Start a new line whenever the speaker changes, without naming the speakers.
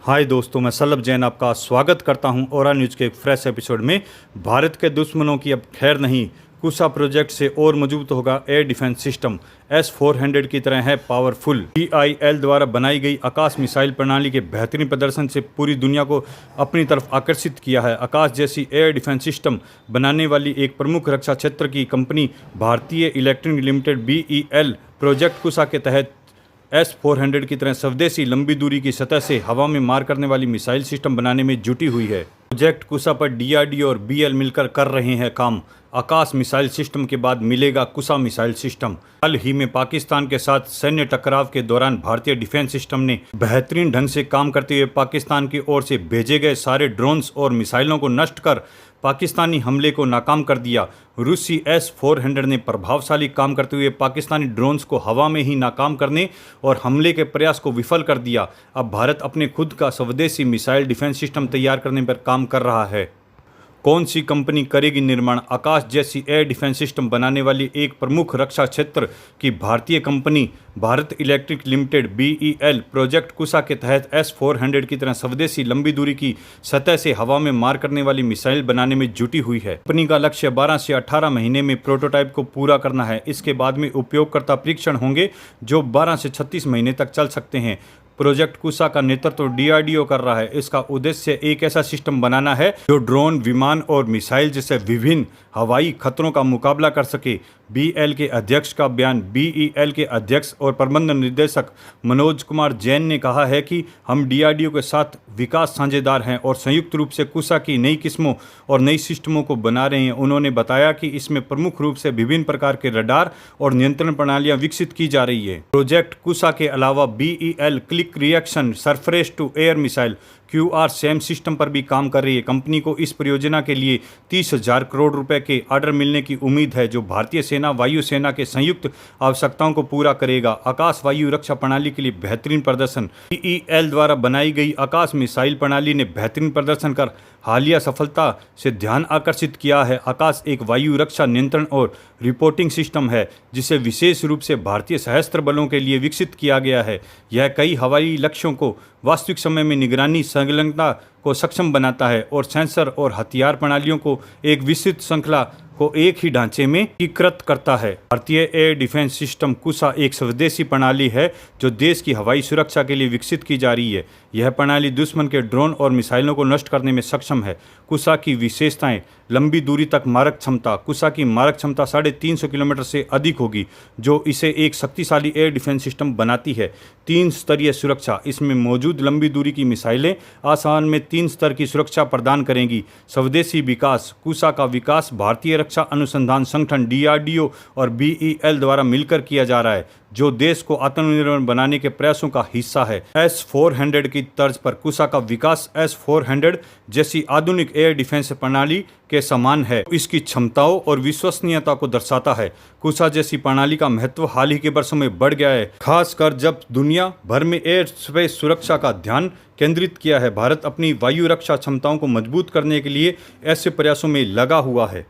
हाय दोस्तों, मैं सल्लभ जैन आपका स्वागत करता हूं ओरा न्यूज़ के एक फ्रेश एपिसोड में। भारत के दुश्मनों की अब खैर नहीं, कुसा प्रोजेक्ट से और मजबूत होगा एयर डिफेंस सिस्टम। S-400 की तरह है पावरफुल। DIL द्वारा बनाई गई आकाश मिसाइल प्रणाली के बेहतरीन प्रदर्शन से पूरी दुनिया को अपनी तरफ आकर्षित किया है। आकाश जैसी एयर डिफेंस सिस्टम बनाने वाली एक प्रमुख रक्षा क्षेत्र की कंपनी भारतीय इलेक्ट्रॉनिक लिमिटेड BEL प्रोजेक्ट कुसा के तहत S-400 की तरह स्वदेशी लंबी दूरी की सतह से हवा में मार करने वाली मिसाइल सिस्टम बनाने में जुटी हुई है। प्रोजेक्ट कुसा पर DRDO और BL मिलकर कर रहे हैं काम। आकाश मिसाइल सिस्टम के बाद मिलेगा कुसा मिसाइल सिस्टम। हाल ही में पाकिस्तान के साथ सैन्य टकराव के दौरान भारतीय डिफेंस सिस्टम ने बेहतरीन ढंग से काम करते हुए पाकिस्तान की ओर से भेजे गए सारे ड्रोन्स और मिसाइलों को नष्ट कर पाकिस्तानी हमले को नाकाम कर दिया। रूसी S-400 ने प्रभावशाली काम करते हुए पाकिस्तानी ड्रोन्स को हवा में ही नाकाम करने और हमले के प्रयास को विफल कर दिया। अब भारत अपने खुद का स्वदेशी मिसाइल डिफेंस सिस्टम तैयार करने पर काम कर रहा है। कौन सी कंपनी करेगी निर्माण आकाश जैसी एयर डिफेंस सिस्टम बनाने वाली एक प्रमुख रक्षा क्षेत्र की भारतीय company Bharat electric limited BEL project कुसा के तहत S-400 की तरह स्वदेशी लंबी दूरी की सतह से हवा में मार करने वाली मिसाइल बनाने में जुटी हुई है। कंपनी का लक्ष्य 12 से 18 महीने में प्रोटोटाइप को पूरा करना है। इसके बाद में उपयोगकर्ता परीक्षण होंगे जो 12 से 36 महीने तक चल सकते हैं। प्रोजेक्ट कुसा का नेतृत्व DRDO कर रहा है। इसका उद्देश्य एक ऐसा सिस्टम बनाना है जो ड्रोन, विमान और मिसाइल जैसे विभिन्न हवाई खतरों का मुकाबला कर सके। BEL के अध्यक्ष का बयान। BEL के अध्यक्ष और प्रबंध निर्देशक मनोज कुमार जैन ने कहा है कि हम DRDO के साथ विकास साझेदार हैं और संयुक्त रूप से कुसा की नई किस्मों और नई सिस्टमों को बना रहे हैं। उन्होंने बताया कि इसमें प्रमुख रूप से विभिन्न प्रकार के रडार और नियंत्रण प्रणालियां विकसित की जा रही है। प्रोजेक्ट कुसा के अलावा BEL quick reaction surface to air missile QRSAM system पर भी काम कर रही है। कंपनी को इस परियोजना के लिए 30,000 करोड़ रुपए के ऑर्डर मिलने की उम्मीद है जो भारतीय सेना वायुसेना के संयुक्त आवश्यकताओं को पूरा करेगा। आकाश वायु रक्षा प्रणाली के लिए बेहतरीन प्रदर्शन। BEL द्वारा बनाई गई आकाश मिसाइल प्रणाली ने बेहतरीन प्रदर्शन कर हालिया सफलता से ध्यान आकर्षित किया है। आकाश एक वायु रक्षा नियंत्रण और रिपोर्टिंग सिस्टम है जिसे विशेष रूप से भारतीय सशस्त्र बलों के लिए विकसित किया गया है। यह कई हवाई लक्ष्यों को वास्तविक समय में निगरानी संलग्नता को सक्षम बनाता है और सेंसर और हथियार प्रणालियों को एक विस्तृत श्रृंखला को एक ही ढांचे में एकीकृत करता है। भारतीय एयर डिफेंस सिस्टम कुसा एक स्वदेशी प्रणाली है जो देश की हवाई सुरक्षा के लिए विकसित की जा रही है। यह प्रणाली दुश्मन के ड्रोन और मिसाइलों को नष्ट करने में सक्षम है। कुसा की विशेषताएं। लंबी दूरी तक मारक क्षमता। कुसा की मारक क्षमता 350 किलोमीटर से अधिक होगी जो इसे एक शक्तिशाली एयर डिफेंस सिस्टम बनाती है। 3 स्तरीय सुरक्षा। इसमें मौजूद लंबी दूरी की मिसाइलें आसमान में 3 स्तर की सुरक्षा प्रदान करेंगी। स्वदेशी विकास। कुसा का विकास भारतीय रक्षा अनुसंधान संगठन DRDO और BEL द्वारा मिलकर किया जा रहा है जो देश को आत्मनिर्भर बनाने के प्रयासों का हिस्सा है। S-400 की तर्ज पर कुसा का विकास S-400 जैसी आधुनिक एयर डिफेंस प्रणाली के समान है। इसकी क्षमताओं और विश्वसनीयता को दर्शाता है। कुसा जैसी प्रणाली का महत्व हाल ही के वर्षों में बढ़ गया है, खासकर जब दुनिया भर में एयर स्पेस सुरक्षा का ध्यान केंद्रित किया है। भारत अपनी वायु रक्षा क्षमताओं को मजबूत करने के लिए ऐसे प्रयासों में लगा हुआ है।